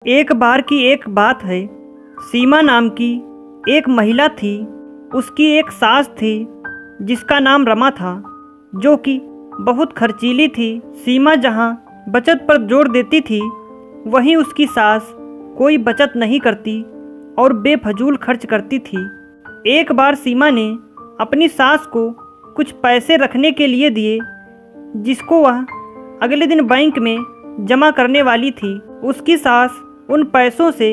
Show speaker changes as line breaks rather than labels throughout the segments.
एक बार की एक बात है। सीमा नाम की एक महिला थी। उसकी एक सास थी जिसका नाम रमा था, जो कि बहुत खर्चीली थी। सीमा जहाँ बचत पर जोर देती थी, वहीं उसकी सास कोई बचत नहीं करती और बेफजूल खर्च करती थी। एक बार सीमा ने अपनी सास को कुछ पैसे रखने के लिए दिए, जिसको वह अगले दिन बैंक में जमा करने वाली थी। उसकी सास उन पैसों से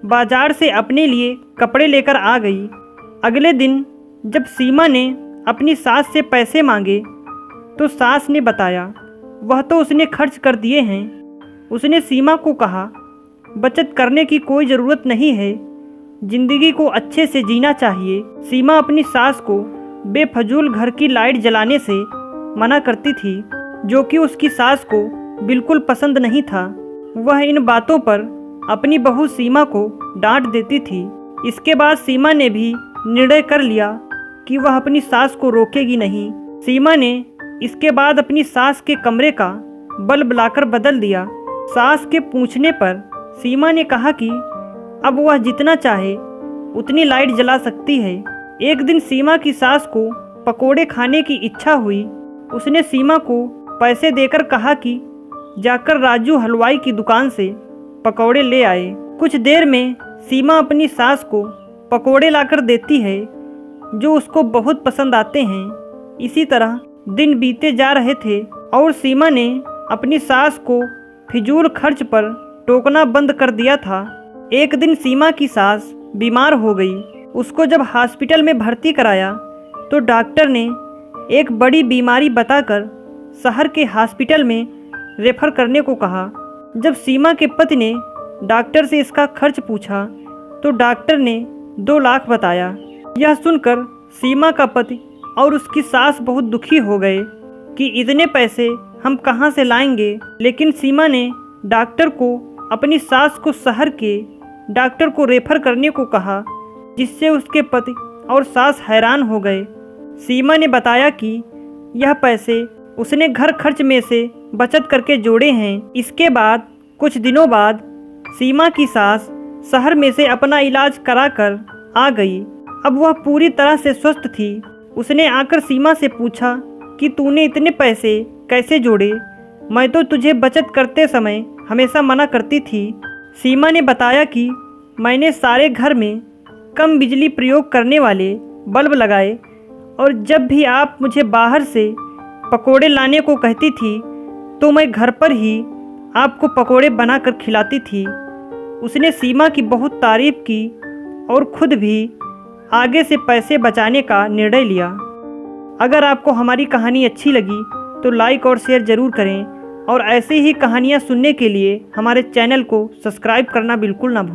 बाजार से अपने लिए कपड़े लेकर आ गई। अगले दिन जब सीमा ने अपनी सास से पैसे मांगे तो सास ने बताया वह तो उसने खर्च कर दिए हैं। उसने सीमा को कहा, बचत करने की कोई ज़रूरत नहीं है, जिंदगी को अच्छे से जीना चाहिए। सीमा अपनी सास को बेफजूल घर की लाइट जलाने से मना करती थी, जो कि उसकी सास को बिल्कुल पसंद नहीं था। वह इन बातों पर अपनी बहू सीमा को डांट देती थी। इसके बाद सीमा ने भी निर्णय कर लिया कि वह अपनी सास को रोकेगी नहीं। सीमा ने इसके बाद अपनी सास के कमरे का बल्ब लाकर बदल दिया। सास के पूछने पर सीमा ने कहा कि अब वह जितना चाहे उतनी लाइट जला सकती है। एक दिन सीमा की सास को पकोड़े खाने की इच्छा हुई। उसने सीमा को पैसे देकर कहा कि जाकर राजू हलवाई की दुकान से पकौड़े ले आए। कुछ देर में सीमा अपनी सास को पकोड़े लाकर देती है, जो उसको बहुत पसंद आते हैं। इसी तरह दिन बीते जा रहे थे और सीमा ने अपनी सास को फिजूल खर्च पर टोकना बंद कर दिया था। एक दिन सीमा की सास बीमार हो गई। उसको जब हॉस्पिटल में भर्ती कराया तो डॉक्टर ने एक बड़ी बीमारी बताकर शहर के हॉस्पिटल में रेफर करने को कहा। जब सीमा के पति ने डॉक्टर से इसका खर्च पूछा तो डॉक्टर ने 2 लाख बताया। यह सुनकर सीमा का पति और उसकी सास बहुत दुखी हो गए कि इतने पैसे हम कहां से लाएंगे। लेकिन सीमा ने डॉक्टर को अपनी सास को शहर के डॉक्टर को रेफर करने को कहा, जिससे उसके पति और सास हैरान हो गए। सीमा ने बताया कि यह पैसे उसने घर खर्च में से बचत करके जोड़े हैं। इसके बाद कुछ दिनों बाद सीमा की सास शहर में से अपना इलाज कराकर आ गई। अब वह पूरी तरह से स्वस्थ थी। उसने आकर सीमा से पूछा कि तूने इतने पैसे कैसे जोड़े? मैं तो तुझे बचत करते समय हमेशा मना करती थी। सीमा ने बताया कि मैंने सारे घर में कम बिजली प्रयोग करने वाले बल्ब लगाए और जब भी आप मुझे बाहर से पकोड़े लाने को कहती थी तो मैं घर पर ही आपको पकोड़े बनाकर खिलाती थी। उसने सीमा की बहुत तारीफ की और खुद भी आगे से पैसे बचाने का निर्णय लिया। अगर आपको हमारी कहानी अच्छी लगी तो लाइक और शेयर ज़रूर करें और ऐसे ही कहानियाँ सुनने के लिए हमारे चैनल को सब्सक्राइब करना बिल्कुल ना भूलें।